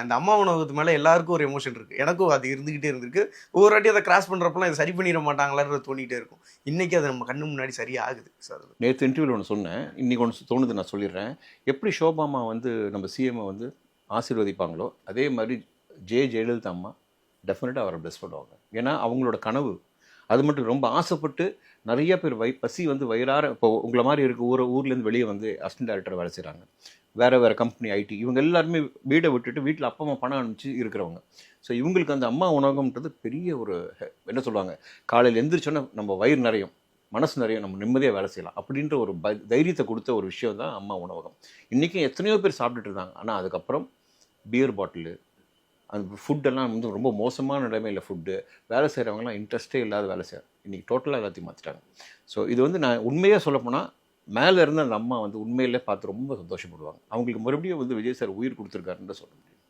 அந்த அம்மா உணவகத்து மேலே எல்லாருக்கும் ஒரு எமோஷன் இருக்குது. எனக்கும் அது இருந்துக்கிட்டே இருந்திருக்கு. ஒவ்வொரு வாட்டி அதை கிராஸ் பண்ணுறப்பலாம் இதை சரி பண்ணிட மாட்டாங்களான்னு தோணிகிட்டே இருக்கும். இன்றைக்கி அது நம்ம கண்ணு முன்னாடி சரியாக ஆகுது சார். நேற்று இன்டர்வியூவில் ஒன்று சொன்னேன், இன்றைக்கி ஒன்று தோணுது, நான் சொல்லிடுறேன். எப்படி ஷோபாமா வந்து நம்ம சிஎம்ஐ வந்து ஆசீர்வதிப்பாங்களோ அதே மாதிரி ஜெயலலிதா அம்மா டெஃபினட்டாக அவரை பிளஸ் பண்ணுவாங்க. ஏன்னா அவங்களோட கனவு அது மட்டும் ரொம்ப ஆசைப்பட்டு நிறைய பேர் பசி வந்து வயிறார இப்போ உங்களை மாதிரி இருக்க ஊர்லேருந்து வெளியே வந்து அசிஸ்டன்ட் டைரக்டர் வேலை செய்கிறாங்க, வேறு கம்பெனி ஐடி, இவங்க எல்லாருமே வீடை விட்டுட்டு வீட்டில் அப்பா அம்மா பணம் அனுப்பிச்சு இருக்கிறவங்க. ஸோ இவங்களுக்கு அந்த அம்மா உணவகம்ன்றது பெரிய ஒரு என்ன சொல்லுவாங்க, காலையில் எந்திரிச்சோன்னா நம்ம வயிறு நிறையும், மனசு நிறைய, நம்ம நிம்மதியாக வேலை செய்யலாம் அப்படின்ற ஒரு தைரியத்தை கொடுத்த ஒரு விஷயம் தான் அம்மா உணவகம். இன்றைக்கும் எத்தனையோ பேர் சாப்பிட்டுட்டு இருந்தாங்க. ஆனால் அதுக்கப்புறம் பியர் பாட்டிலு, அந்த ஃபுட்டெல்லாம் வந்து ரொம்ப மோசமான நிலைமையில் ஃபுட்டு, வேலை செய்கிறவங்கலாம் இன்ட்ரெஸ்ட்டே இல்லாத வேலை செய்கிறாங்க. இன்றைக்கி டோட்டலாக எல்லாத்தையும் மாற்றிட்டாங்க. ஸோ இது வந்து நான் உண்மையாக சொல்லப்போனால் மேலே இருந்து அந்த அம்மா வந்து உண்மையிலே பார்த்து ரொம்ப சந்தோஷப்படுவாங்க. அவங்களுக்கு மறுபடியும் வந்து விஜய் சார் உயிர் கொடுத்துருக்காருன்னு தான் சொல்ல முடியும்.